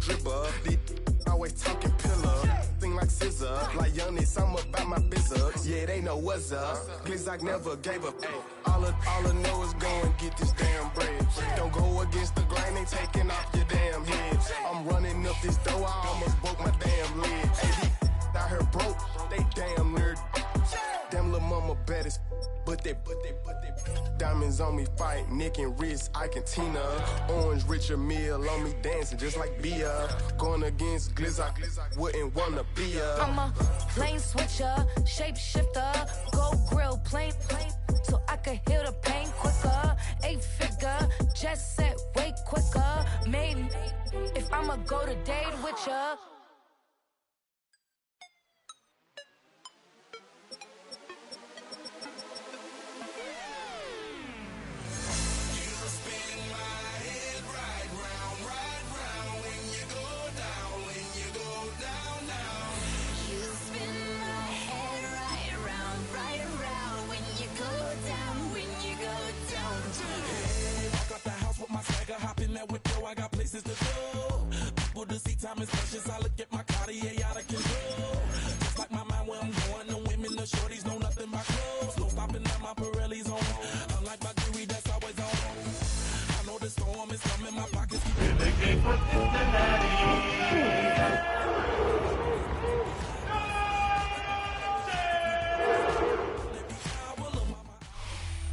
dribble. These always talking pillar. Thing like scissor. Like youngest, I'm about my business. Yeah, they know what's up. Glizzock never gave up. All I know is go and get this damn bread. Don't go against the grain, they taking off your damn head. I'm running up this door, I almost broke my damn leg. Hey, these out here broke, they damn nerd. Damn little mama bad as but they diamonds on me fight, neck and wrist, I can Tina. Orange Richard Mill on me dancing just like Bia. Going against Glizzock, wouldn't wanna be a. I'm a lane switcher, shapeshifter, go grill, plain, so I can heal the pain quicker. 8-figure, jet set way quicker. Maybe if I'ma go to date with ya. I got places to go. People to see, time is precious. I look at my Cartier out of control. Just like my mind where I'm going. The women, the shorties know nothing but clothes. No stopping at my Pirelli's on. Unlike my jewelry that's always on. I know the storm is coming. My pockets keep in the game for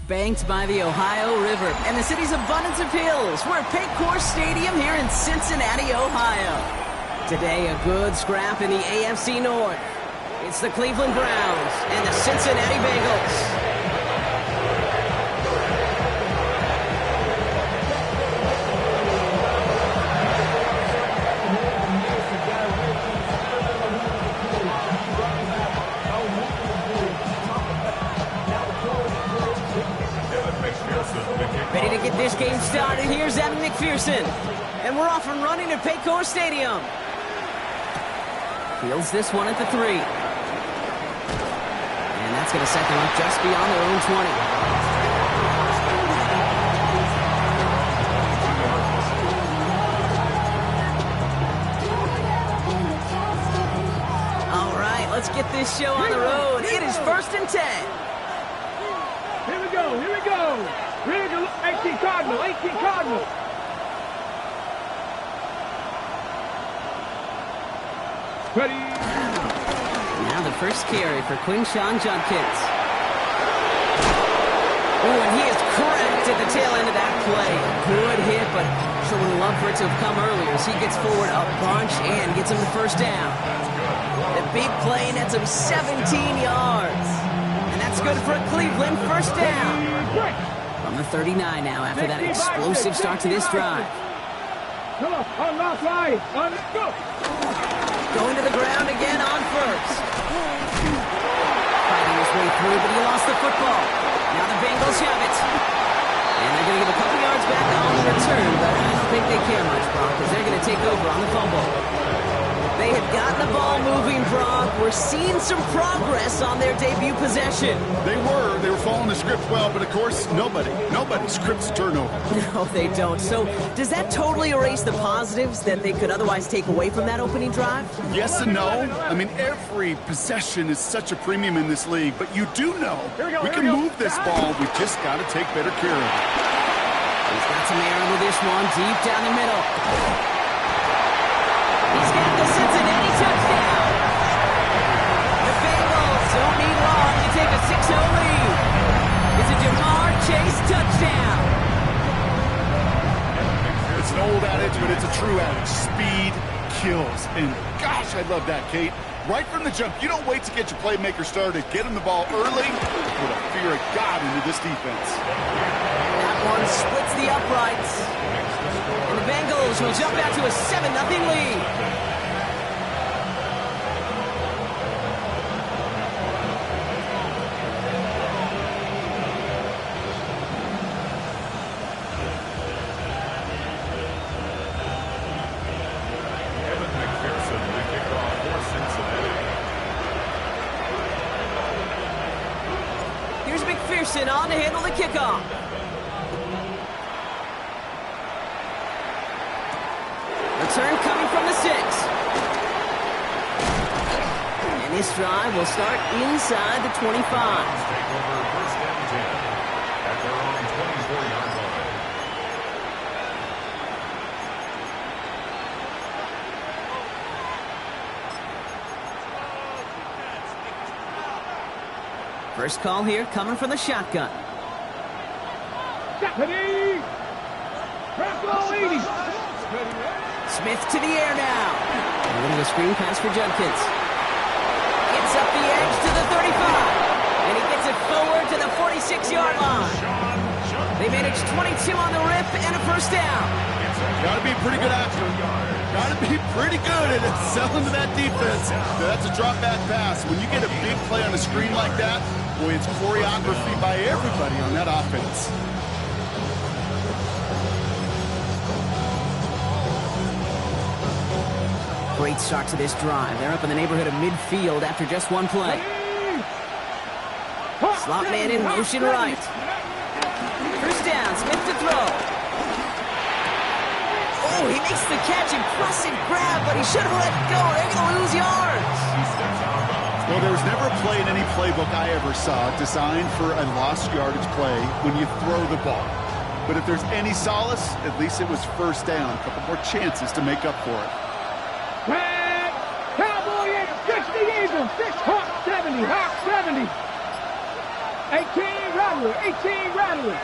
Banked by the Ohio River and the city's abundance of hills. We're at Paycor Stadium here in Cincinnati, Ohio. Today, a good scrap in the AFC North. It's the Cleveland Browns and the Cincinnati Bengals. Ready to get this game started. Here's Evan McPherson. And we're off and running at Paycor Stadium. Fields this one at the 3. And that's going to set them up just beyond their own 20. All right, let's get this show on the road. It is 1st and 10. Here we go, here we go. 18 Cardinal, 18 Cardinal. Ready. Now the first carry for Quinshawn Judkins. Oh, and he is cracked at the tail end of that play. Good hit, but sure would have loved for it to have come earlier as he gets forward a bunch and gets him the first down. The big play nets him 17 yards. And that's good for a Cleveland first down. From the 39 now after that explosive start to this drive. Come on, on last line, on, go! Going to the ground again on first. Fighting his way through, but he lost the football. Now the Bengals have it. And they're going to give a couple yards back on the return, but I don't think they care much, Brock, because they're going to take over on the fumble. They have gotten the ball moving, Brock. We're seeing some progress on their debut possession. They were following the script well, but of course, nobody scripts turnover. No, they don't. So does that totally erase the positives that they could otherwise take away from that opening drive? Yes and no. I mean, every possession is such a premium in this league, but you do know we can move this ball. We just got to take better care of it. He's got some air under this one, deep down the middle. He's got the Cincinnati touchdown. The Bengals don't need long to take a 6-0 lead. It's a Jamar Chase touchdown. It's an old adage, but it's a true adage. Speed kills. And gosh, I love that, Kate. Right from the jump, you don't wait to get your playmaker started. Get him the ball early. Put a fear of God into this defense. That one splits the uprights. And the Bengals will jump out to a 7-0 lead. Here's McPherson on to handle the kickoff. Return coming from the This drive will start inside the 25. Take over first and 10 at their own 24-yard line. First call here coming from the shotgun. Stephanie! Bravo 80! Smith to the air now. A little of a screen pass for Judkins. Gets up the edge to the 35. And he gets it forward to the 46-yard line. They manage 22 on the rip and a first down. Got to be pretty good after. Got to be pretty good at selling to that defense. That's a drop back pass. When you get a big play on a screen like that, boy, it's choreography by everybody on that offense. Great start to this drive. They're up in the neighborhood of midfield after just one play. Slot man in motion right. First down, Smith to throw. Oh, he makes the catch. Impressive grab, but he should have let it go. They're going to lose yards. Well, there was never a play in any playbook I ever saw designed for a lost yardage play when you throw the ball. But if there's any solace, at least it was first down. A couple more chances to make up for it. Cowboy 60 Eagles, 70, Hawk 70. 18 Rattler, 18 Rattler.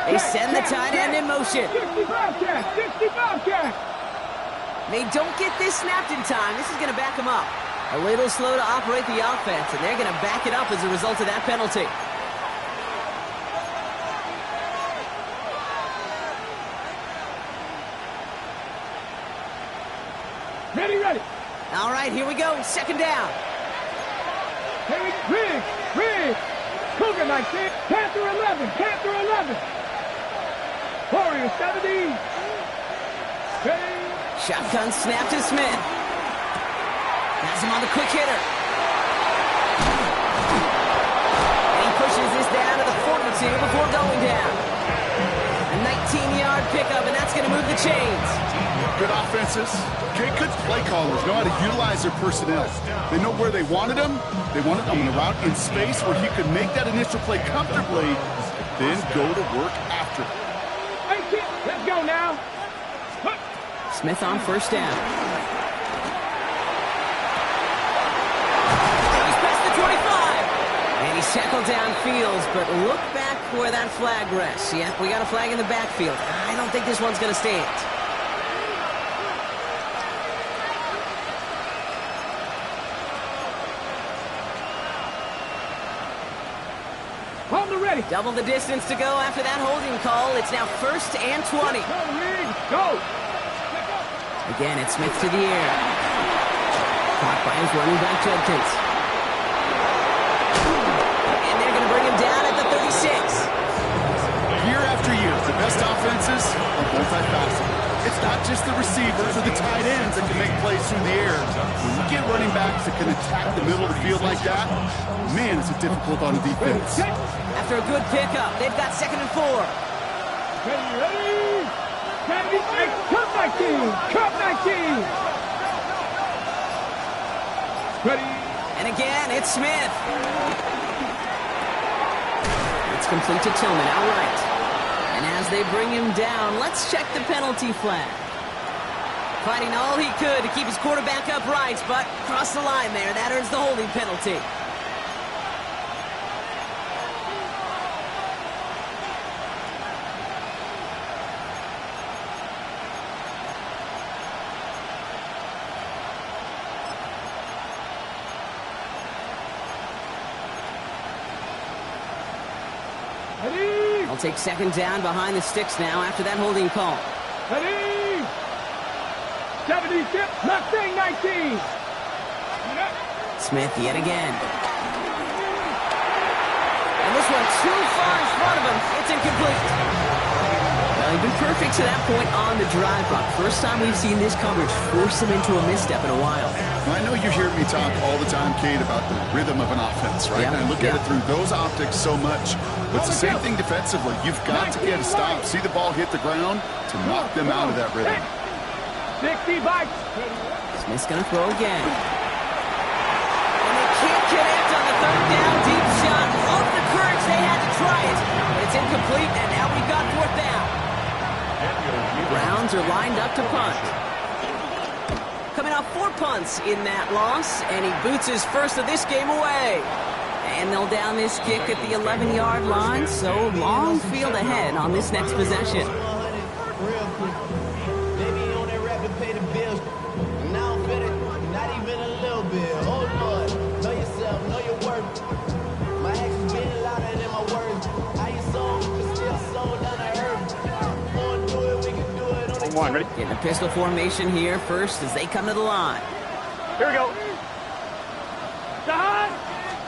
They send the tight end in motion. 60 Bobcat, 60 Bobcat. They don't get this snapped in time. This is going to back them up. A little slow to operate the offense, and they're going to back it up as a result of that penalty. Ready. All right, here we go. Second down. Rig. Cougar 19, Panther 11. Warrior 70. Ready. Shotgun snap to Smith. Has him on the quick hitter. And he pushes this down to the 42 before going down. A 19-yard pickup, and that's going to move the chains. Good offenses. Good play callers know how to utilize their personnel. They know where they wanted them. They wanted them on a route in space where he could make that initial play comfortably, then go to work after. Hey, kid, let's go now. Smith on first down. He's past the 25. And he's tackled downfield, but look back where that flag rests. Yeah, we got a flag in the backfield. I don't think this one's going to stand. On the ready. Double the distance to go after that holding call. It's now first and 20. Go. Again, it's Smith to the air. Caught by his running back, Judkins. And they're going to bring him down at the 36. Year after year, the best offenses are multifaceted. It's not just the receivers or the tight ends that can make plays through the air. When you get running backs that can attack the middle of the field like that, man, is it difficult on the defense. After a good pickup, they've got 2nd and 4. Ready. Cup 19. Ready. And again, it's Smith. It's complete to Tillman, outright. And as they bring him down, let's check the penalty flag. Fighting all he could to keep his quarterback upright, but crossed the line there. That earns the holding penalty. I'll take 2nd down behind the sticks now after that holding call. Ready. 76, Mustang 19. Smith yet again. And this one too far in front of him. It's incomplete. Well, he'd been perfect to that point on the drive, but first time we've seen this coverage force him into a misstep in a while. I know you hear me talk all the time, Kate, about the rhythm of an offense, right? Yep. And I look at it through those optics so much. But it's the same thing defensively. You've got to get a stop, see the ball hit the ground to knock them out of that rhythm. 60 bikes. Smith's going to throw again. connect on the third down deep shot. Love the courage they had to try it, but it's incomplete, and now we've got fourth down. Browns are lined up to punt. Coming off 4 punts in that loss, and he boots his first of this game away. And they'll down this kick at the 11-yard line, so long field ahead on this next possession. Ready? Getting a pistol formation here first as they come to the line. Here we go. Dot!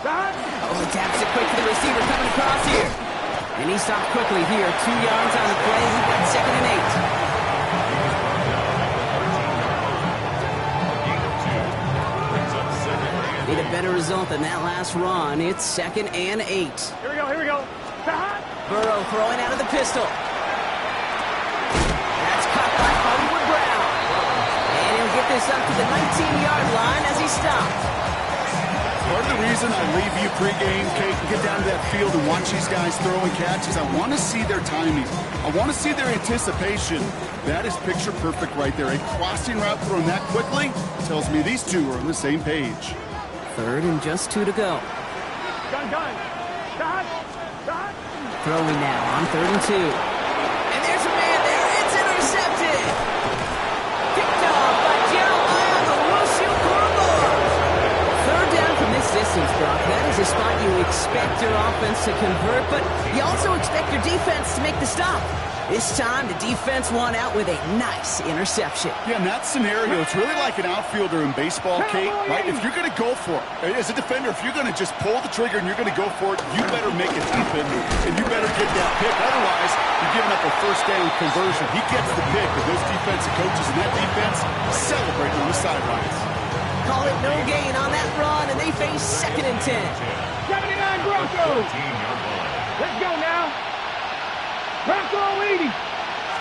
Oh, taps it quick to the receiver coming across here. And he stopped quickly here. 2 yards on the play. We've got 2nd and 8. Need a better result than that last run. It's 2nd and 8. Here we go. Dot! Burrow throwing out of the pistol. That's caught by Hollywood Brown. And he'll get this up to the 19-yard line as he stopped. Part of the reason I leave you pregame, Kate, and get down to that field and watch these guys throw and catch is I want to see their timing. I want to see their anticipation. That is picture perfect right there. A crossing route thrown that quickly tells me these two are on the same page. 3rd and just 2 to go. Gun. Dot! Throwing now on 3rd and 2. And there's a man there. It's intercepted. Picked off by Jeremiah Owusu-Koramoah. 3rd down from this distance, Brock. That is a spot you expect your offense to convert, but you also expect your defense to make the stop. This time, the defense won out with a nice interception. Yeah, in that scenario, it's really like an outfielder in baseball, Kate, right? If you're going to go for it, as a defender, if you're going to just pull the trigger and you're going to go for it, you better make it happen, and you better get that pick. Otherwise, you're giving up a first down conversion. He gets the pick, and those defensive coaches and that defense celebrating on the sidelines. Call it no gain on that run, and they face 2nd and 10. 79 Broncos! Let's go now! Bronco 80!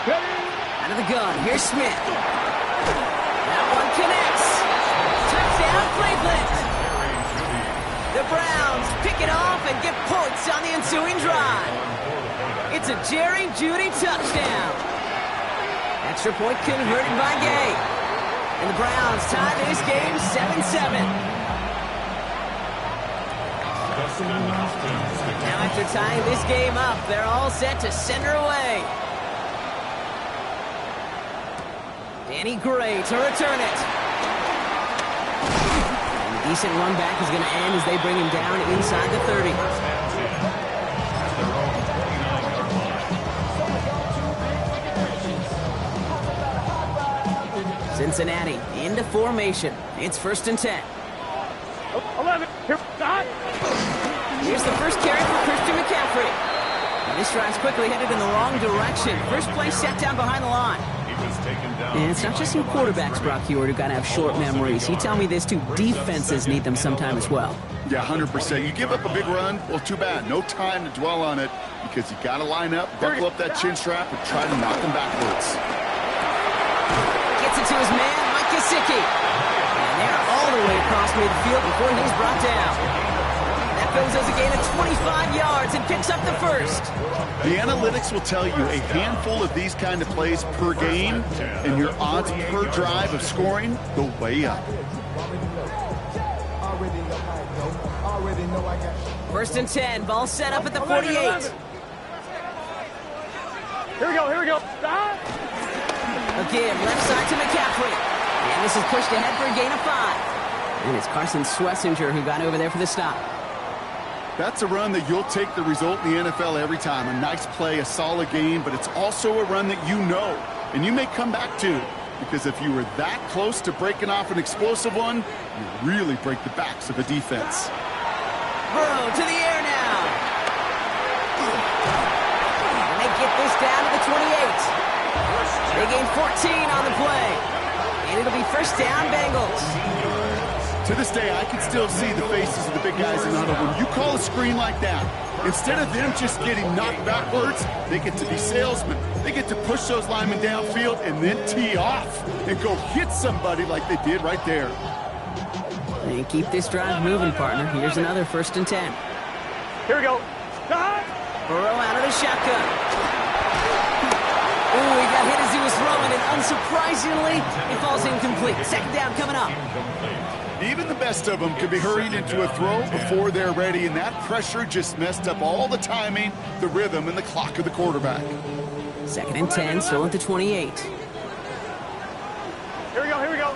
Out of the gun, here's Smith. That one connects. Touchdown, Cleveland. The Browns pick it off and get points on the ensuing drive. It's a Jerry Jeudy touchdown. Extra point converted by Gay. And the Browns tie this game 7-7. Now after tying this game up, they're all set to send her away. Danny Gray to return it. And a decent run back is going to end as they bring him down inside the 30. Cincinnati into formation. It's 1st and 10. 11. Here, Dot! Here's the first carry for Christian McCaffrey. And this drive's quickly headed in the wrong direction. First play set down behind the line. And it's not just some quarterbacks, Brock Heward, who got to have short memories. You tell me this too, defenses need them sometime as well. Yeah, 100%. You give up a big run, well, too bad. No time to dwell on it because you got to line up, buckle up that chin strap, and try to knock them backwards. Gets it to his man, Mike Gesicki. And they're all the way across midfield before he's brought down. That goes as a gain of 25 yards and picks up the first. The analytics will tell you a handful of these kind of plays per game, and your odds per drive of scoring go way up. 1st and 10, ball set up at the 48. 11. Here we go. Dot! Again, left side to McCaffrey. And this is pushed ahead for a gain of 5. And it's Carson Schlesinger who got over there for the stop. That's a run that you'll take the result in the NFL every time. A nice play, a solid game, but it's also a run that you know, and you may come back to. Because if you were that close to breaking off an explosive one, you really break the backs of a defense. Burrow to the air now. And they get this down to the 28. They gain 14 on the play. And it'll be 1st down, Bengals. To this day, I can still see the faces of the big guys in the huddle. When you call a screen like that, instead of them just getting knocked backwards, they get to be salesmen. They get to push those linemen downfield and then tee off and go hit somebody like they did right there. And keep this drive moving, partner. Here's another 1st and 10. Here we go. Burrow out of the shotgun. Ooh, he got hit as he was throwing, and unsurprisingly, he falls incomplete. 2nd down coming up. Even the best of them could be hurried into a throw before they're ready, and that pressure just messed up all the timing, the rhythm, and the clock of the quarterback. 2nd and 10, still at the 28. Here we go, here we go.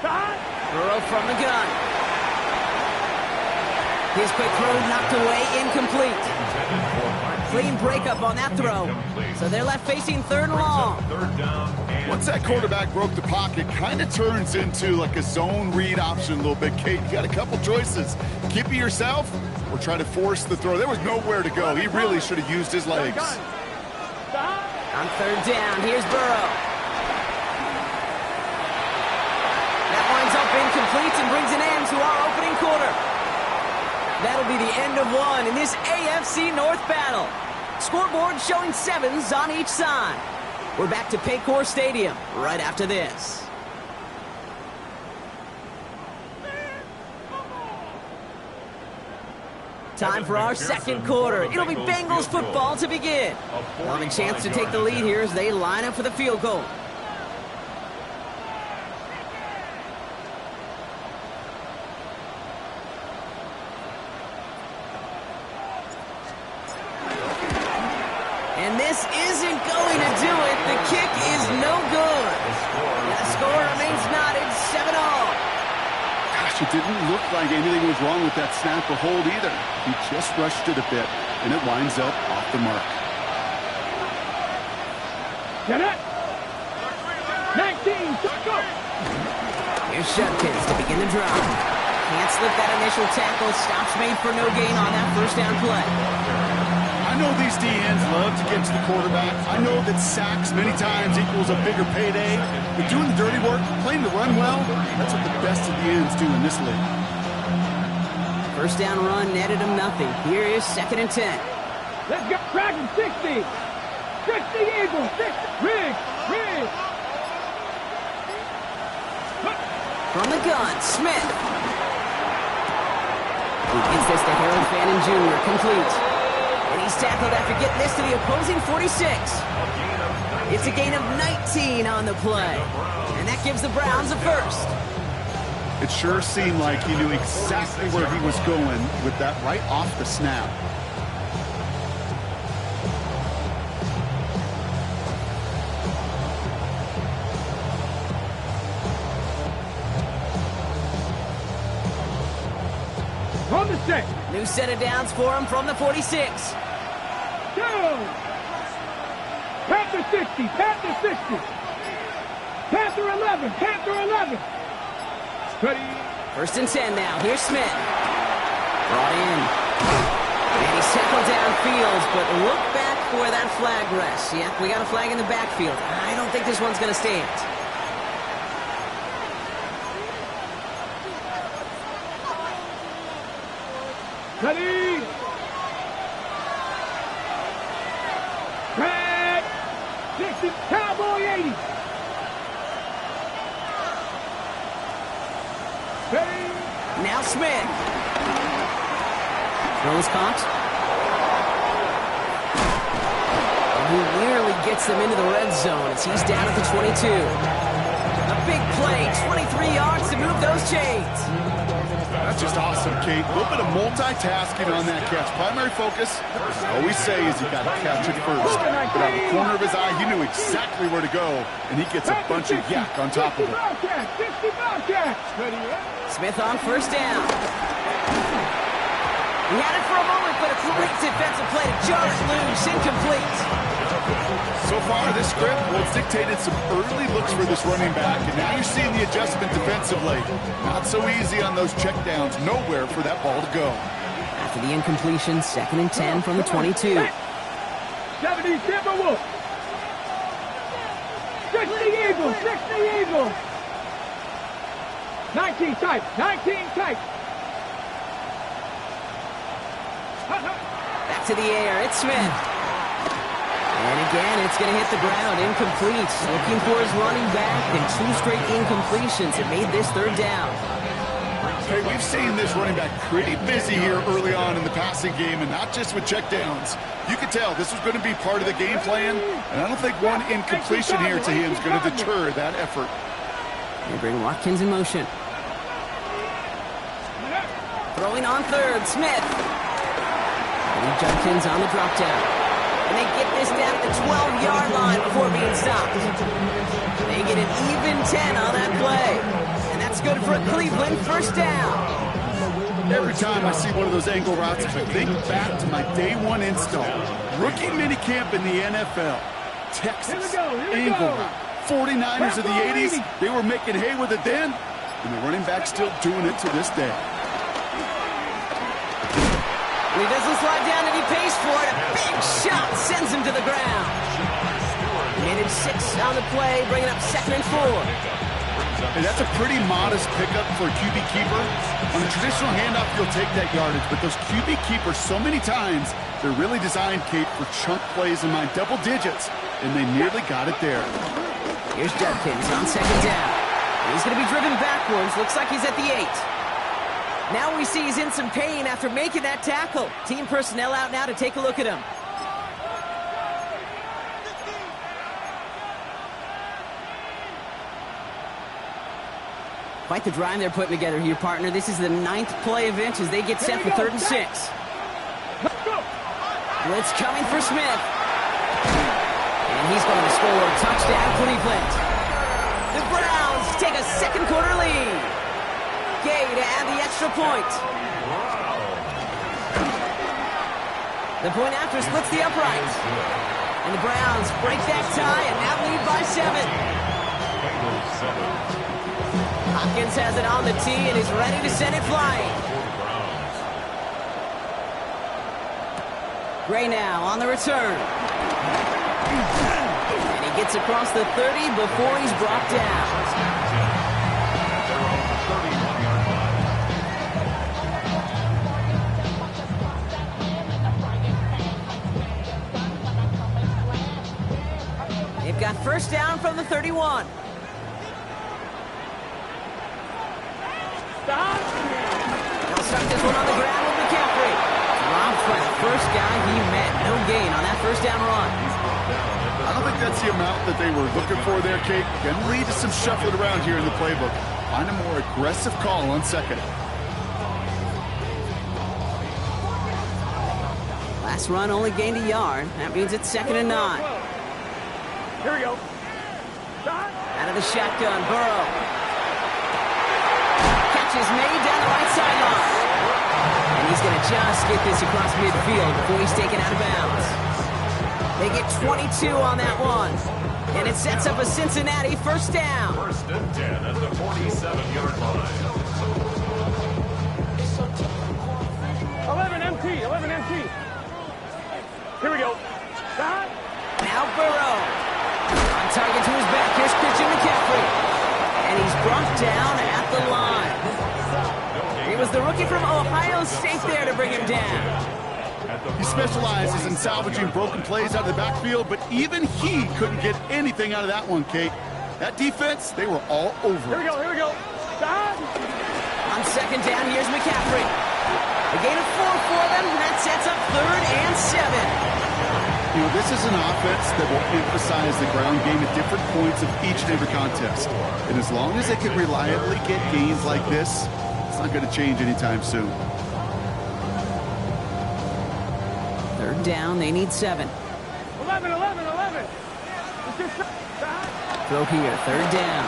Burrow from the gun. His quick throw knocked away, incomplete. Clean breakup on that throw. So they're left facing 3rd and long. Once that quarterback broke the pocket, kind of turns into like a zone read option a little bit. Kate, you got a couple choices. Keep it yourself or try to force the throw. There was nowhere to go. He really should have used his legs. On 3rd down, here's Burrow. That winds up incomplete and brings an end to our opening quarter. That'll be the end of one in this AFC North battle. Scoreboard showing 7s on each side. We're back to Paycor Stadium right after this. Time for our 2nd quarter. It'll be Bengals football to begin. They'll have a chance to take the lead here as they line up for the field goal. And this isn't going to do it. The kick is no good. And the score remains knotted 7-all. Gosh, it didn't look like anything was wrong with that snap or hold either. He just rushed it a bit, and it winds up off the mark. Get it. 19, go. Here's Shudkins to begin the drive. Can't slip that initial tackle. Stops made for no gain on that 1st down play. I know these DNs love to get to the quarterback. I know that sacks many times equals a bigger payday. But doing the dirty work, playing the run well, that's what the best of the ends do in this league. 1st down run netted him nothing. Here is 2nd and 10. Let's go. Dragon 60. 60 Eagles. 60. Riggs. From the gun, Smith. He gets this to Harold Fannin Jr. Complete. And he's tackled after getting this to the opposing 46. It's a gain of 19 on the play. And that gives the Browns a 1st. It sure seemed like he knew exactly where he was going with that right off the snap. On the 6. New set of downs for him from the 46. Down. Panther 60. Panther 60. Panther 11. Panther 11. Ready. 1st and 10 now. Here's Smith. Brought in. And he's tackled downfield, but look back for where that flag rests. Yeah, we got a flag in the backfield. I don't think this one's going to stand. Ready. Red. 60. Cowboy 80. Ready. Now Smith. Throws caught. And he nearly gets them into the red zone as he's down at the 22. A big play, 23 yards to move those chains. That's just awesome, Kate. A little bit of multitasking on that catch. Primary focus, as I always say, is you got to catch it first. But out of the corner of his eye, he knew exactly where to go, and he gets a bunch of yak on top of it. Smith on 1st down. He had it for a moment, but a great defensive play to jar it loose, incomplete. So far, this script, well, it's dictated some early looks for this running back, and now you're seeing the adjustment defensively. Not so easy on those checkdowns. Nowhere for that ball to go. After the incompletion, 2nd and 10 from the 22. 70 Timberwolves. 60 Eagles. 60 Eagles. 19 tight. 19 tight. Back to the air, it's Smith. And again, it's going to hit the ground, incomplete. Looking for his running back, and 2 straight incompletions. It made this 3rd down. Hey, we've seen this running back pretty busy here early on in the passing game, and not just with checkdowns. You could tell this was going to be part of the game plan, and I don't think one incompletion here to him is going to deter that effort. They bring Watkins in motion. Throwing on third, Smith. And Judkins on the drop down. And they get this down at the 12-yard line before being stopped. They get an even 10 on that play. And that's good for a Cleveland first down. Every time I see one of those angle routes, I think back to my day one install. Rookie minicamp in the NFL. Texas, angle route. 49ers of the 80s, they were making hay with it then, and the running back's still doing it to this day. He doesn't slide down and he pays for it. A big shot sends him to the ground. Managed 6 on the play, bringing up 2nd and 4. And that's a pretty modest pickup for a QB keeper. On a traditional handoff, you'll take that yardage, but those QB keepers, so many times, they're really designed, Kate, for chunk plays in my double digits, and they nearly got it there. Here's Judkins on 2nd down. He's going to be driven backwards. Looks like he's at the 8. Now we see he's in some pain after making that tackle. Team personnel out now to take a look at him. Quite the drive they're putting together here, partner. This is the 9th play of inches. They get set for 3rd and 6. Blitz coming for Smith. And he's going to score a touchdown, Cleveland. The Browns take a 2nd quarter lead. Gay to add the extra point. The point after splits the upright. And the Browns break that tie and now lead by 7. Hopkins has it on the tee and is ready to send it flying. Gray now on the return. And he gets across the 30 before he's brought down. They've got first down from the 31. They'll start this one on the ground with McCaffrey. Rob Flat, first guy he met. No gain on that first down run. I don't think that's the amount that they were looking for there, Kate. Can lead to some shuffling around here in the playbook. Find a more aggressive call on 2nd. Last run only gained a yard. That means it's 2nd and 9. Here we go. Out of the shotgun, Burrow. Catch is made down the right sideline. And he's going to just get this across midfield before he's taken out of bounds. They get 22 on that one. And it sets up a Cincinnati first down. 1st and 10 at the 47-yard line. 11 MT, 11 MT. Here we go. Now Burrow. On target to his back. Here's Christian McCaffrey. And he's brought down at the line. It was the rookie from Ohio State there to bring him down. He specializes in salvaging broken plays out of the backfield, but even he couldn't get anything out of that one, Kate. That defense, they were all over it. Here we go, here we go. On 2nd down, here's McCaffrey. A gain of 4 for them, and that sets up 3rd and 7. You know, this is an offense that will emphasize the ground game at different points of each and every contest. And as long as they can reliably get gains like this, it's not going to change anytime soon. 3rd down, they need 7. 11. Throw here, 3rd down.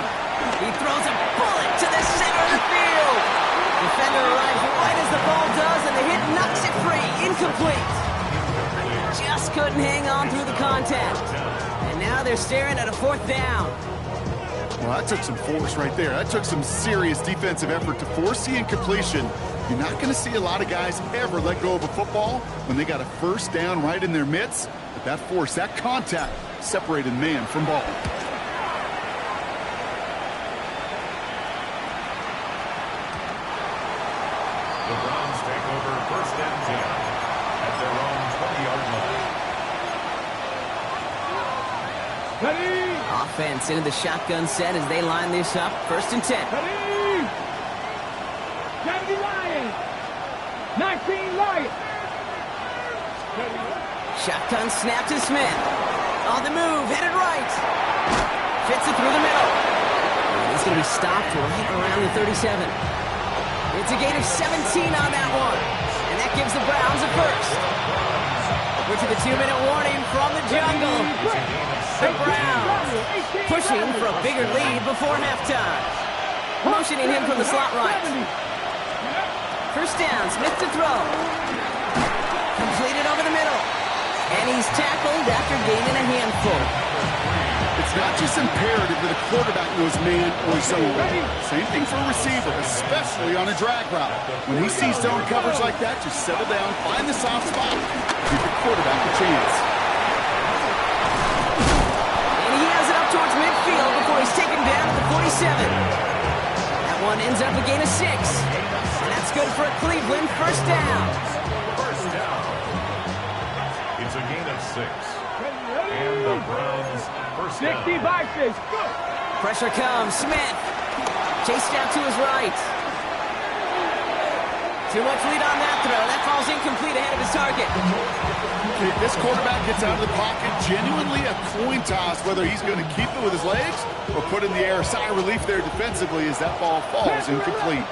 He throws a bullet to the center of the field. Defender arrives right as the ball does, and the hit knocks it free. Incomplete. Just couldn't hang on through the contact. And now they're staring at a 4th down. Well, that took some force right there. That took some serious defensive effort to force the incompletion. You're not going to see a lot of guys ever let go of a football when they got a first down right in their midst. But that force, that contact, separated man from ball. The Browns take over 1st and 10 at their own 20-yard line. Ready? Offense into the shotgun set as they line this up. 1st and 10. Ready? 70 Lions. 19 Lions. Shotgun snap to Smith. On the move, headed right. Fits it through the middle. And he's going to be stopped right around the 37. It's a gain of 17 on that one. And that gives the Browns a first. We're to the 2-minute warning from the jungle. The Browns pushing for a bigger lead before halftime. Motioning him from the slot right. First down, Smith to throw. Completed over the middle. And he's tackled after gaining a handful. It's not just imperative that a quarterback knows man or zone. Same thing for a receiver, especially on a drag route. When he sees zone coverage like that, just settle down, find the soft spot, give your quarterback a chance. And he has it up towards midfield before he's taken down at the 47. That one ends up a gain of 6. And that's good for a Cleveland first down. First down. It's a gain of 6. And the Browns first down. 65-6. Pressure comes. Smith. Chased out to his right. Too much lead on that throw. That falls incomplete ahead of his target. If this quarterback gets out of the pocket, genuinely a coin toss whether he's going to keep it with his legs or put in the air. Sigh of relief there defensively as that ball falls incomplete.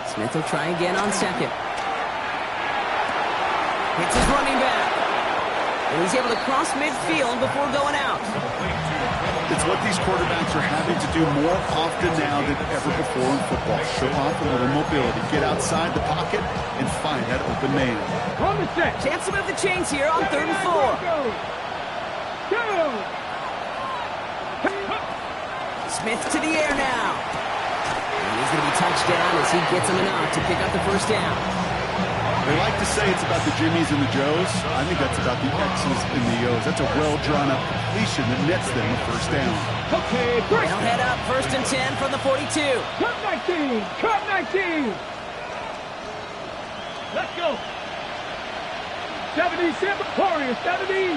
Smith will try again on second. Hits his running back. And he's able to cross midfield before going out. It's what these quarterbacks are having to do more often now than ever before in football. Show off a little mobility. Get outside the pocket and find that open man. Chance to move the chains here on 3rd and 4. Smith to the air now. And he's going to be touched down as he gets him enough to pick up the first down. They like to say it's about the Jimmies and the Joes. I think that's about the X's and the O's. That's a well-drawn-up completion that nets them a first down. Okay, they'll head up 1st and 10 from the 42. Cut 19! Cut 19! Let's go! 77, Warriors, 70!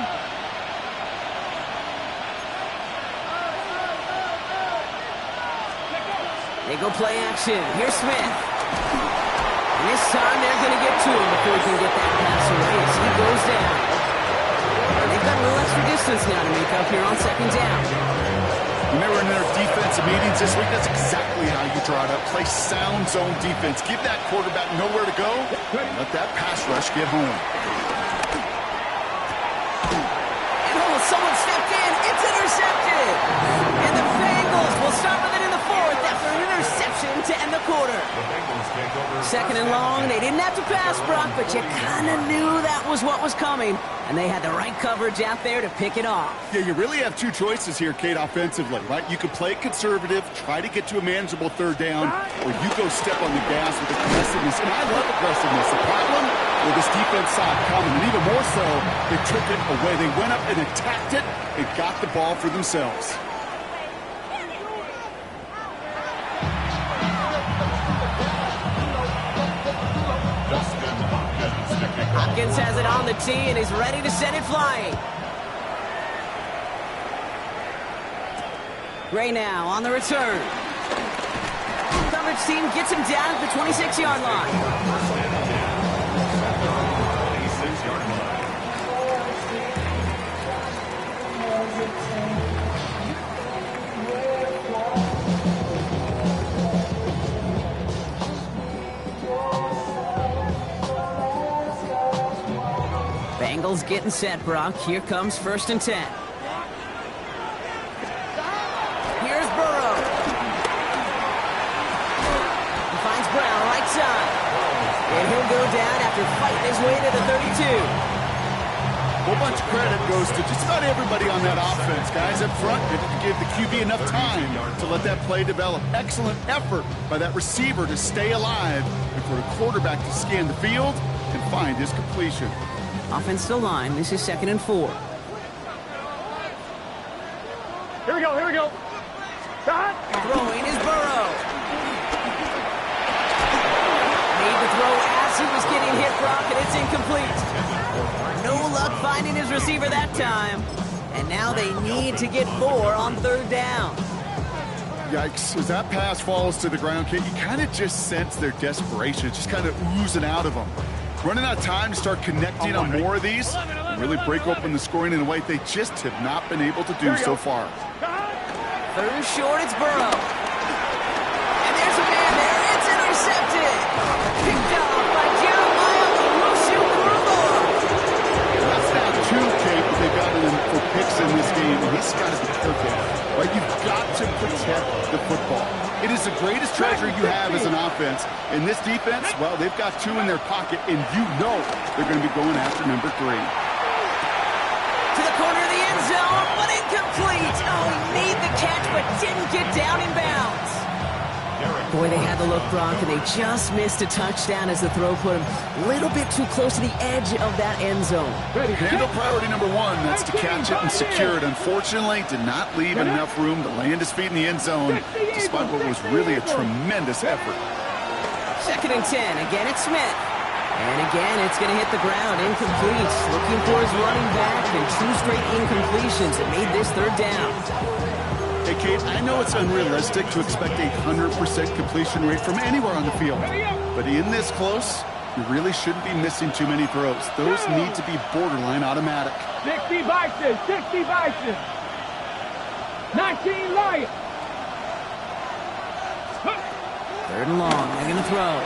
They go play action. Here's Smith. And this time they're going to get to him before he can get that pass away as he goes down. And they've got a little extra distance now to make up here on 2nd down. When they were in their defensive meetings this week, that's exactly how you draw it up. Play sound zone defense. Give that quarterback nowhere to go. And let that pass rush get home. And someone stepped in. It's intercepted. And the Bengals will start with it in the 4th after an interception to end the quarter. The Bengals take over. 2nd and long. They didn't have to pass, Brock, but you kind of knew that was what was coming. And they had the right coverage out there to pick it off. Yeah, you really have two choices here, Kate, offensively, right? You could play conservative, try to get to a manageable 3rd down, or you go step on the gas with aggressiveness. And I love aggressiveness. The problem with this defense saw it coming, and even more so, they took it away. They went up and attacked it and got the ball for themselves. Hopkins has it on the tee and is ready to send it flying. Gray now on the return. Coverage team gets him down at the 26-yard line. 26-yard line. Bengals getting set, Brock. Here comes 1st and 10. Here's Burrow. He finds Brown right side. And he'll go down after fighting his way to the 32. A whole bunch of credit goes to just about everybody on that offense. Guys up front didn't give the QB enough time to let that play develop. Excellent effort by that receiver to stay alive and for the quarterback to scan the field and find his completion. Offensive line. This is 2nd and 4. Here we go, here we go. Shot. Throwing is Burrow. Made the throw as he was getting hit, Brock, and it's incomplete. No luck finding his receiver that time. And now they need to get 4 on 3rd down. Yikes. As that pass falls to the ground, Kate, you kind of just sense their desperation. It's just kind of oozing out of them. Running out of time to start connecting on more of these and really break open the scoring in a way they just have not been able to do so far. Third and short, it's Burrow. And there's a man there. It's intercepted. Picked off by Jeremiah Owusu-Koramoah. That's not two, Kate, but they've got him for picks in this game, and he's got to be careful. Right? You've got to protect the football. It is the greatest treasure you have as an offense. In this defense, well, they've got two in their pocket, and you know they're going to be going after number 3. To the corner of the end zone, but incomplete. Oh, he made the catch, but didn't get down in bounds. Boy, they had the look, Brock, and they just missed a touchdown as the throw put them a little bit too close to the edge of that end zone. Handle priority number 1, that's to catch it and secure it. Unfortunately, did not leave enough room to land his feet in the end zone, despite what was really a tremendous effort. 2nd and 10. Again, it's Smith. And again, it's going to hit the ground. Incomplete. Looking for his running back, and 2 straight incompletions that made this 3rd down. Hey, Kate, I know it's unrealistic to expect a 100% completion rate from anywhere on the field. But in this close, you really shouldn't be missing too many throws. Those need to be borderline automatic. 60 Bison, 60 Bison. 19 Lions. 3rd and long. They're going to throw.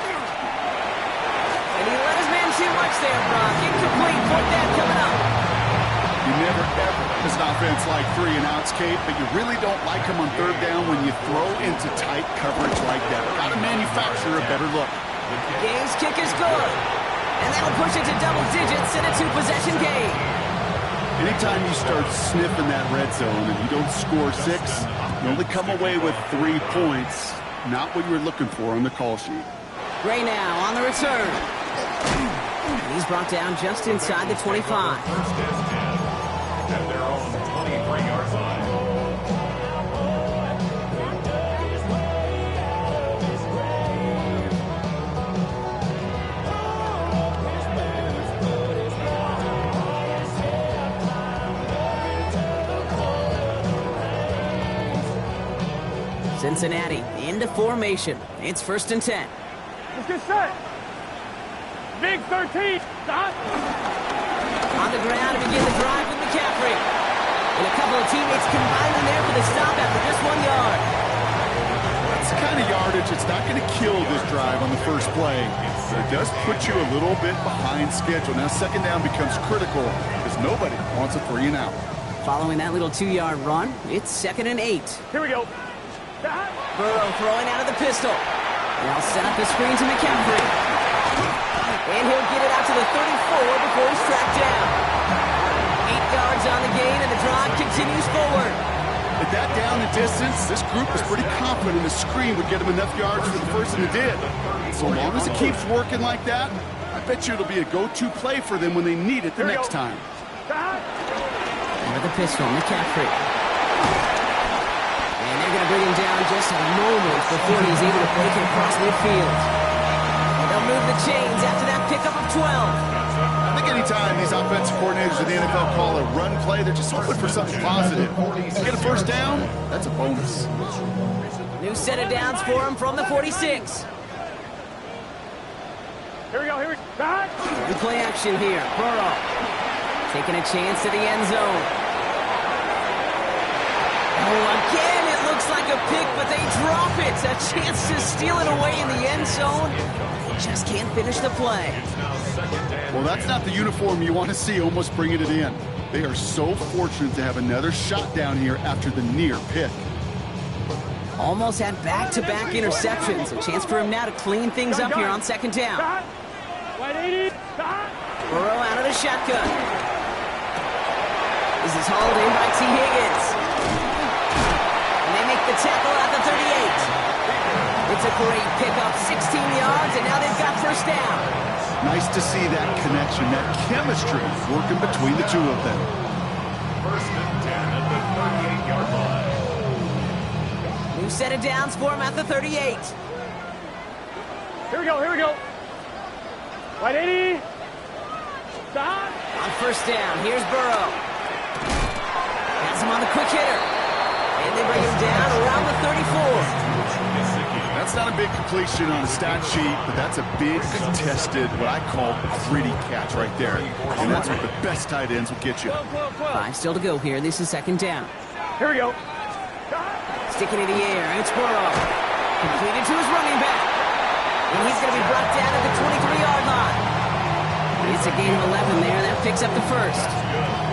And he let his man too much there, Brock. Incomplete. Put that coming up. You never, ever, as an offense, like 3 and outs, Kate, but you really don't like them on 3rd down when you throw into tight coverage like that. Got to manufacture a better look. Game's kick is good. And that'll push it to double digits in a 2-possession game. Anytime you start sniffing that red zone and you don't score 6, you only come away with 3 points. Not what you were looking for on the call sheet. Gray now on the return. And he's brought down just inside the 25. At their own 23-yard line. Cincinnati into formation. It's 1st and 10. Let's get set. Big 13. Stop. On the ground to begin the drive with McCaffrey. And a couple of teammates combining there for the stop after just 1 yard. That's the kind of yardage it's not going to kill this drive on the first play. But it does put you a little bit behind schedule. Now 2nd down becomes critical because nobody wants a 3 and out. Following that little 2-yard run, it's 2nd and 8. Here we go. Burrow throwing out of the pistol. And I'll set up the screen to McCaffrey. And he'll get it out to the 34 before he's tracked down. 8 yards on the gain, and the drive continues forward. At that down and distance, this group was pretty confident the screen would get him enough yards for the first, and it did. So long as it keeps working like that, I bet you it'll be a go-to play for them when they need it the next time. With the pistol, McCaffrey. And they're going to bring him down just a moment before he's able to break it across midfield. They'll move the chains after that pickup of 12. I think anytime these offensive coordinators in the NFL call a run play, they're just hoping for something positive. Get a 1st down, that's a bonus. New set of downs for him from the 46. Here we go, here we go. Good play action here. Burrow taking a chance to the end zone. Oh, again, it looks like a pick, but they drop it. A chance to steal it away in the end zone. They just can't finish the play. Well, that's not the uniform you want to see almost bringing it in. They are so fortunate to have another shot down here after the near pick. Almost had back-to-back interceptions. A chance for him now to clean things up here on 2nd down. Burrow out of the shotgun. This is hauled in by T. Higgins. And they make the tackle at the 38. It's a great pickup, 16 yards, and now they've got 1st down. Nice to see that connection, that chemistry working between the two of them. 1st and 10 at the 38-yard line. New set of downs for him at the 38. Here we go, here we go. White 80. Stop. On 1st down, here's Burrow. Has him on the quick hitter. And And they bring him down around the 34. That's not a big completion on a stat sheet, but that's a big contested, what I call gritty catch right there. And that's what the best tight ends will get you. 5 still to go here. This is second down. Here we go. Sticking in the air. It's Burrow. Completed to his running back. And he's going to be brought down at the 23-yard line. It's a gain of 11 there. That picks up the first.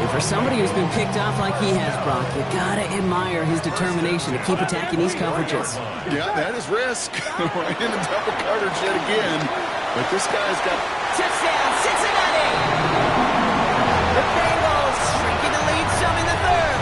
And for somebody who's been picked off like he has, Brock, you got to admire his determination to keep attacking these coverages. Yeah, that is risk. Right in the double coverage yet again. But this guy's got... Touchdown, Cincinnati! The Bengals shrinking the lead some in the third.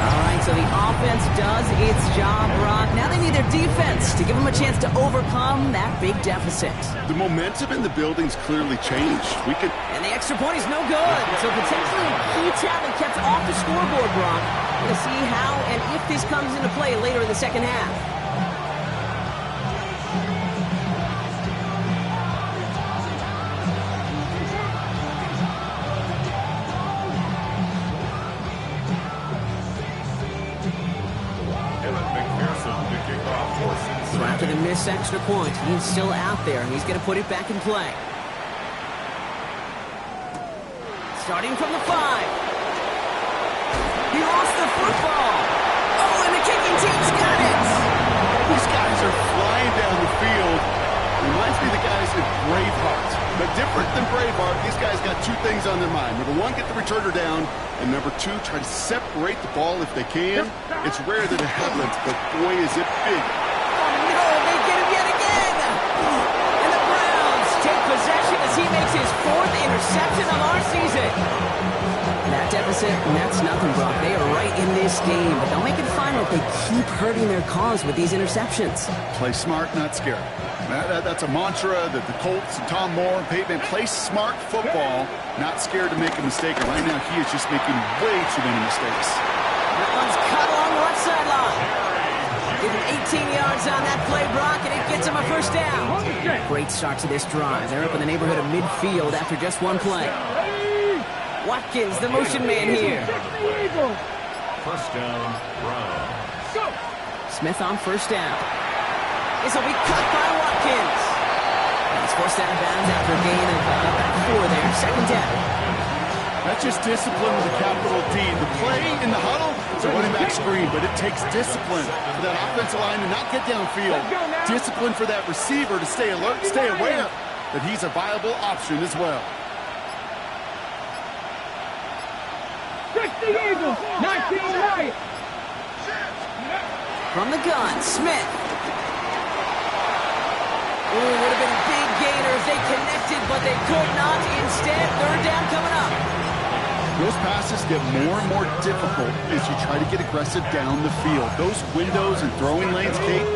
All right, so the offense does its job, Brock. Now they need their defense to give them a chance to overcome that big deficit. The momentum in the building's clearly changed. And the extra point is no good. So potentially key talent kept off the scoreboard, Brock. We're going to see how and if this comes into play later in the second half. So after the missed extra point, he's still out there, and he's going to put it back in play. Starting from the 5. He lost the football. Oh, and the kicking team's got it. These guys are flying down the field. Reminds me of the guys at Braveheart. But different than Braveheart, these guys got 2 things on their mind. Number 1, get the returner down. And number 2, try to separate the ball if they can. It's rare that it happens, but boy, is it big. Oh, no, they get him yet again. And the Browns take possession as he makes his 4th interception of our season. That deficit, and that's nothing, Brock. They are right in this game, but they'll make it final if they keep hurting their cause with these interceptions. Play smart, not scared. That's a mantra that the Colts and Tom Moore and Peyton play smart football, not scared to make a mistake. And right now, he is just making way too many mistakes. That one's cut along the left sideline. Give him 18 yards on that play, Brock, and it gets him a first down. Great start to this drive. They're up in the neighborhood of midfield after just 1 play. Watkins, the motion man here. First down, Browns. Smith on first down. This will be cut by Watkins. And he's forced out of bounds after a gain of about 4 there. Second down. That's just discipline with a capital D. The play in the huddle, it's a running back screen, but it takes discipline for that offensive line to not get downfield. Discipline for that receiver to stay alert, stay aware that he's a viable option as well. 60 Eagles, 19 Lions. From the gun, Smith. Ooh, would have been a big gainer if they connected, but they could not. Instead, third down coming up. Those passes get more and more difficult as you try to get aggressive down the field. Those windows and throwing lanes, Kate,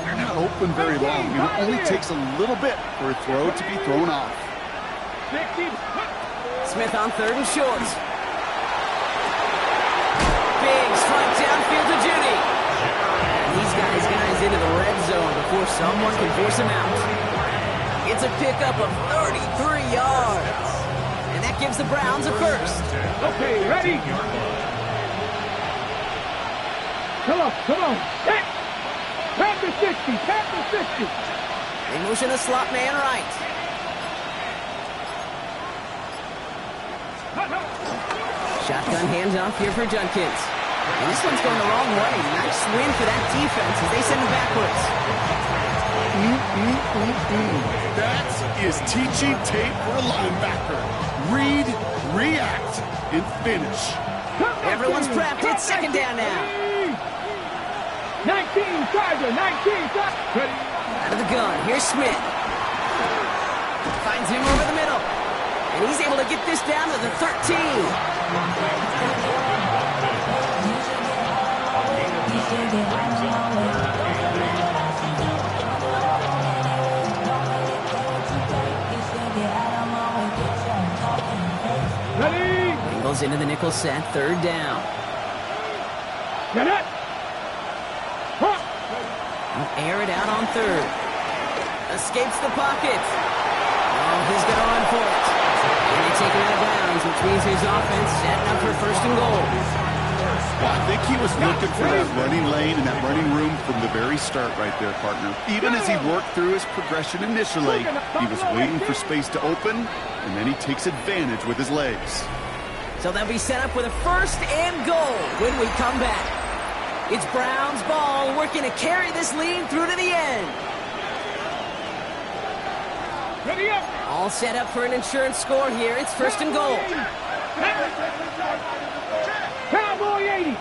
they're not open very long. It only takes a little bit for a throw to be thrown off. Smith on third and short. Big strike downfield to Judy. He's got his guys into the red zone before someone can force him out. It's a pickup of 33 yards. And that gives the Browns a first. Okay, ready? Come on. Tap the 60. They motion the slot man right. Shotgun handoff here for Judkins. And this one's going the wrong way. Nice win for that defense as they send him backwards. That is teaching tape for a linebacker. Read, react, and finish. Everyone's prepped. It's second down now. 19 Tiger. Out of the gun. Here's Smith. Finds him over the middle. And he's able to get this down to the 13. Bengals into the nickel set, third down. Get it! He'll air it out on third. Escapes the pocket. Oh, he's going to run for it. And they take him out of bounds, which means his offense setting up for first and goal. I think he was looking for that running lane and that running room from the very start right there, partner. Even as he worked through his progression initially, he was waiting for space to open, and then he takes advantage with his legs. So they'll be set up with a 1st and goal when we come back. It's Brown's ball working to carry this lead through to the end. Ready up. All set up for an insurance score here. It's 1st and goal. Cowboy 80.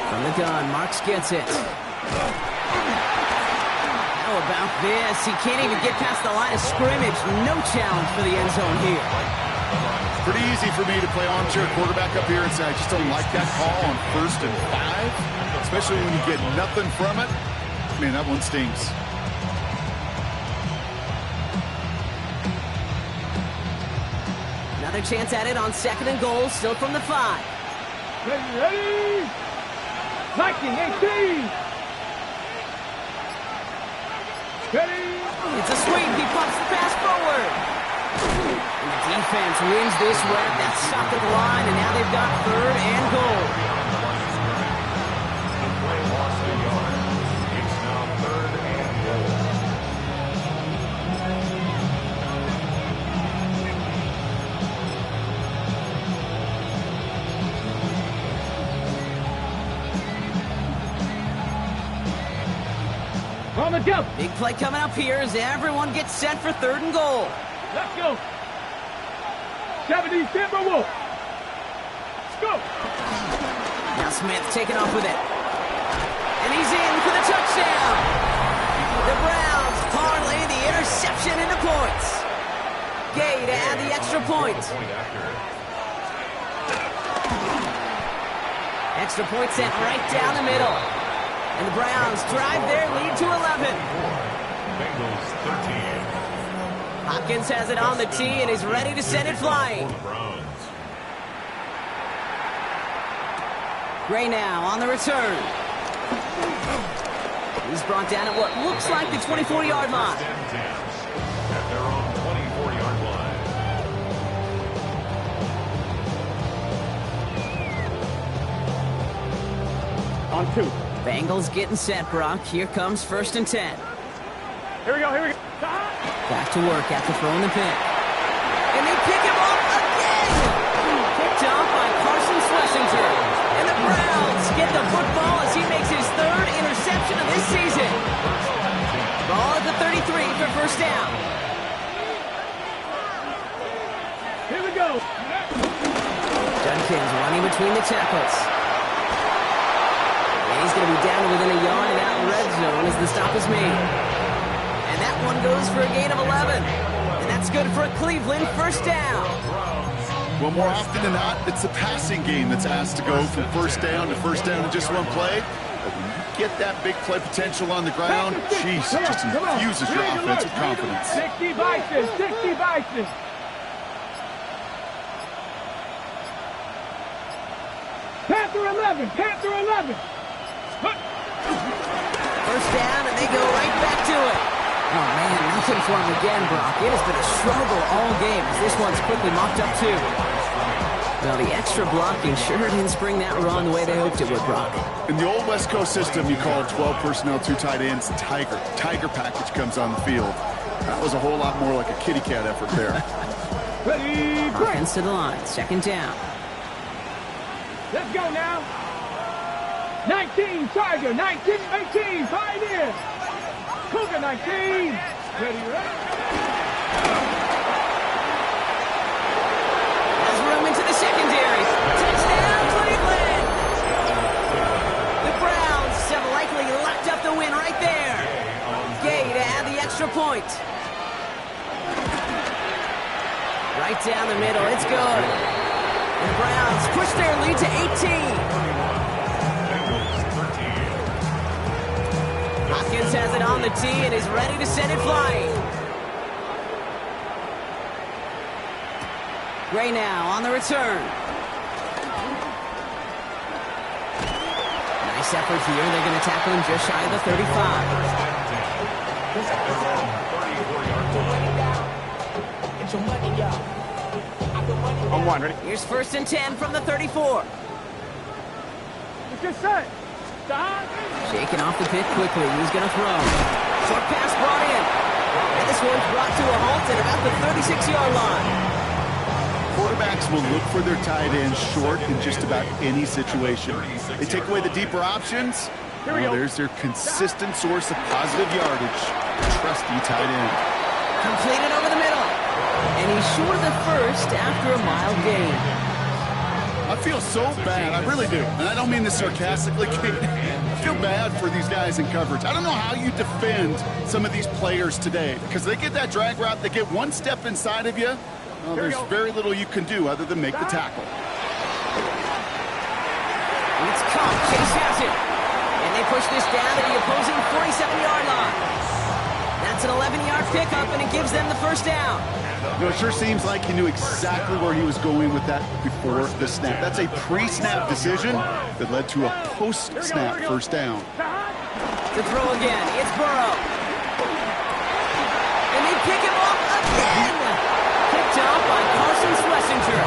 From the gun, Marks gets it. How about this? He can't even get past the line of scrimmage. No challenge for the end zone here. Pretty easy for me to play armchair quarterback up here and say, I just don't like that call on 1st and 5, especially when you get nothing from it. Man, that one stings. Another chance at it on 2nd and goal, still from the 5. Ready. 19-18. Ready. It's a sweep. He pumps the pass forward. And the defense wins this rep. That's stopped at the line, and now they've got 3rd and goal. The play lost a yard. It's now 3rd and goal. On the jump. Big play coming up here as everyone gets set for 3rd and goal. Let's go. 70 Timberwolves. Let's go. Now Smith taking off with it. And he's in for the touchdown. The Browns parlay the interception into points. Gay to add the extra point. Extra point sent right down the middle. And the Browns drive their lead to 11. Bengals 13. Hopkins has it on the tee and is ready to send it flying. Gray now on the return. He's brought down at what looks like the 24-yard line. At their own 24-yard line. On 2. Bengals getting set, Brock. Here comes 1st and 10. Here we go. Back to work after throwing the pick. And they pick him off again! Picked off by Carson Schlesinger. And the Browns get the football as he makes his 3rd interception of this season. Ball at the 33 for 1st down. Here we go. Duncan's running between the tackles. And he's going to be down within a yard and out in red zone as the stop is made. And that one goes for a gain of 11. And that's good for a Cleveland 1st down. Well, more often than not, it's the passing game that's asked to go from 1st down to 1st down in just one play. But when you get that big play potential on the ground, jeez, it just infuses your offense with confidence. 60 Bison, 60 Bison. Panther 11, Panther 11. 1st down, and they go right back to it. Oh, man, nothing for him again, Brock. It has been a struggle all game as this one's quickly mopped up, too. Well, the extra blocking sure didn't spring that run the way they hoped it would, Brock. In the old West Coast system, you call 12 personnel, 2 tight ends, Tiger. Tiger package comes on the field. That was a whole lot more like a kitty cat effort there. Ready, Hopkins to the line, 2nd down. let's go now. 19, Tiger, 19, 18, Pioneer. Cougar 19. Ready. Has room into the secondary. Touchdown, Cleveland! The Browns have likely locked up the win right there. Gay to add the extra point. Right down the middle, it's good. And the Browns push their lead to 18. Hopkins has it on the tee and is ready to send it flying. Gray now on the return. Nice effort here. They're going to tackle him just shy of the 35. On one, ready? Here's 1st and 10 from the 34. Get set. Stop. Shaking off the pit quickly. He's going to throw. Short pass brought in. And this one's brought to a halt at about the 36-yard line. Quarterbacks will look for their tight ends short in just about any situation. They take away the deeper options. Well, there's their consistent source of positive yardage. Trusty tight end. Completed over the middle. And he's short of the first after a mild gain. I feel so bad. I really do. And I don't mean this sarcastically, Kate. I feel bad for these guys in coverage. I don't know how you defend some of these players today because they get that drag route, they get one step inside of you. Well, there's very little you can do other than make the tackle. It's caught. Chase has it. And they push this down to the opposing 47-yard line. That's an 11-yard pickup, and it gives them the first down. You know, it sure seems like he knew exactly where he was going with that before the snap. That's a pre-snap decision that led to a post-snap first down. To throw again, it's Burrow. And they pick him off again. Picked up by Carson Schlesinger.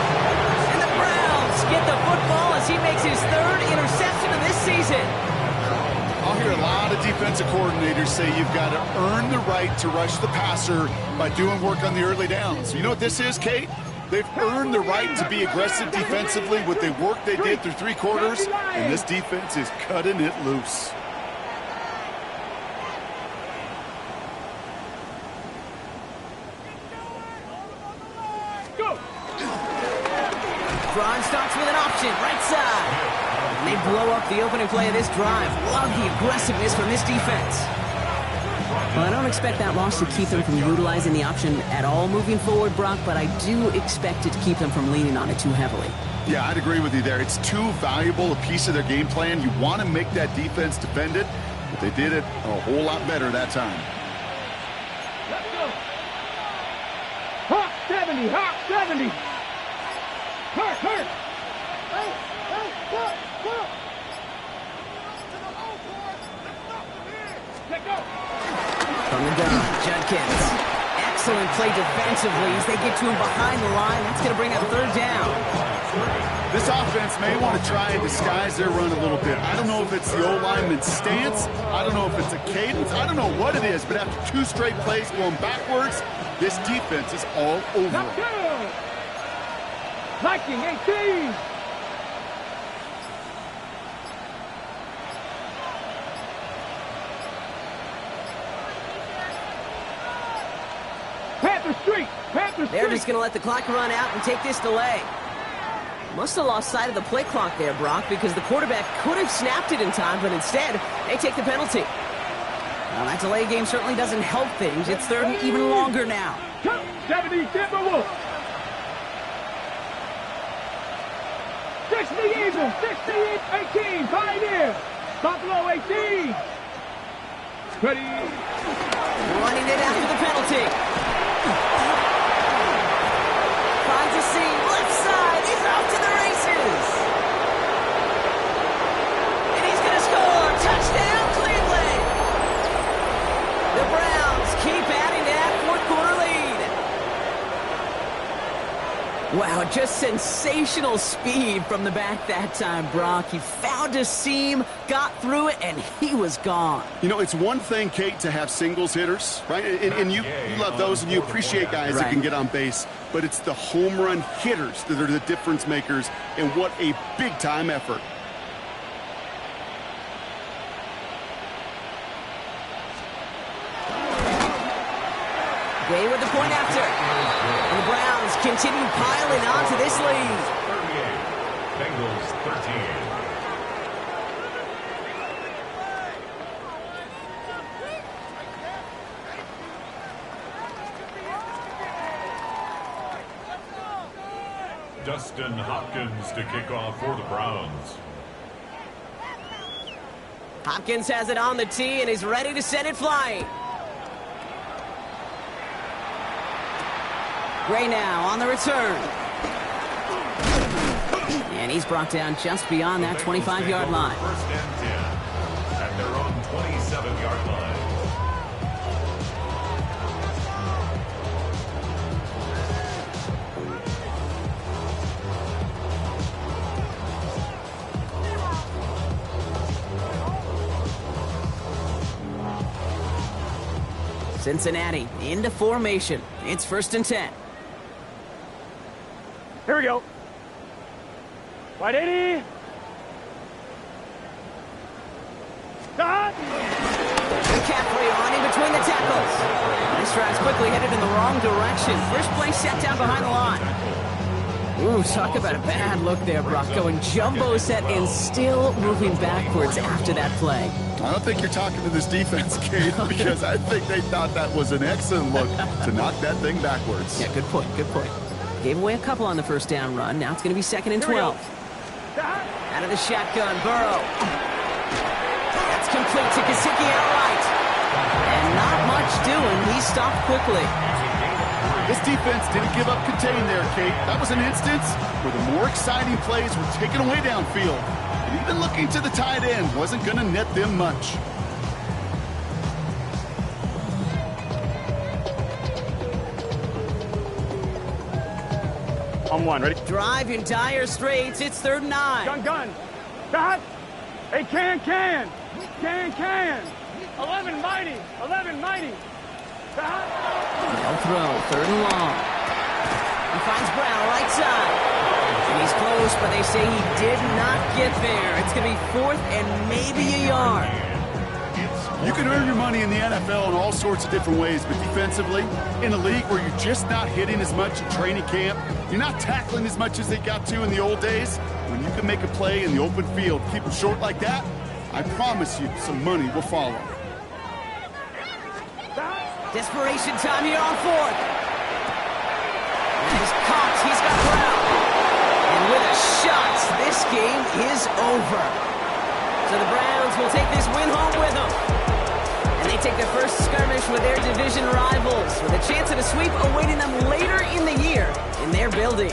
And the Browns get the football as he makes his 3rd interception of this season. I'll hear a lot of defensive coordinators say you've got to earn the right to rush the passer by doing work on the early downs. You know what this is, Kate? They've earned the right to be aggressive defensively with the work they did through 3 quarters, and this defense is cutting it loose. Go. Drive starts with an option, right side. And they blow up the opening play of this drive. Love the aggressiveness from this defense. Well, I don't expect that loss to keep them from utilizing the option at all moving forward, Brock, but I do expect it to keep them from leaning on it too heavily. Yeah, I'd agree with you there. It's too valuable a piece of their game plan. You want to make that defense defend it, but they did it a whole lot better that time. Let's go. Hawk 70, Hawk 70. Hurt, hurt. From the gun, Judkins. Excellent play defensively as they get to him behind the line. That's going to bring up 3rd down. This offense may want to try and disguise their run a little bit. I don't know if it's the O-lineman's stance. I don't know if it's a cadence. I don't know what it is, but after 2 straight plays going backwards, this defense is all over it. Liking 18. Panther Street. They're just going to let the clock run out and take this delay. Must have lost sight of the play clock there, Brock, because the quarterback could have snapped it in time, but instead, they take the penalty. Well, that delay game certainly doesn't help things. It's 3rd and even longer now. 70, Timberwolves. 60 Eagles, 60, 18, Pioneer. Buffalo 18. Ready. Running it after the penalty. Finds a seam, left side, he's off to the races. And he's going to score. Touchdown, Cleveland. The Browns keep adding to that 4th quarter lead. Wow, just sensational speed from the back that time, Brock. He found a seam, got through it, and he was gone. You know, it's one thing, Kate, to have singles hitters, right? And you love those, and you appreciate guys that can get on base. But it's the home run hitters that are the difference makers, and what a big-time effort. Gay with the point after. And the Browns continue piling on to this lead. 38. Bengals 13. Dustin Hopkins to kick off for the Browns. Hopkins has it on the tee and is ready to send it flying. Gray now on the return. And he's brought down just beyond that 25-yard line. First and 10 at their own 27-yard line. Cincinnati into formation. It's 1st and 10. Here we go. Wide 80. Stop. McCaffrey on in between the tackles. This drive's quickly headed in the wrong direction. First play set down behind the line. Ooh, talk about a bad look there, Brock. Going jumbo set and still moving backwards after that play. I don't think you're talking to this defense, Kate, because I think they thought that was an excellent look to knock that thing backwards. Yeah, good point, good point. Gave away a couple on the first down run. Now it's going to be 2nd and 12. Out of the shotgun, Burrow. That's complete to Gesicki outright. And not much doing. He stopped quickly. This defense didn't give up contain there, Kate. That was an instance where the more exciting plays were taken away downfield. And even looking to the tight end wasn't going to net them much. On one, ready? Drive in dire straits. It's 3rd and 9. Gun. Stop. Hey, can. 11 mighty. Stop. No throw, 3rd and long. He finds Brown right side. And he's close, but they say he did not get there. It's going to be 4th and maybe a yard. You can earn your money in the NFL in all sorts of different ways, but defensively, in a league where you're just not hitting as much in training camp, you're not tackling as much as they got to in the old days, when you can make a play in the open field, keep them short like that, I promise you some money will follow. Desperation time here on 4th. And he's caught. He's got Brown. And with a shot, this game is over. So the Browns will take this win home with them. And they take their first skirmish with their division rivals with a chance at a sweep awaiting them later in the year in their building.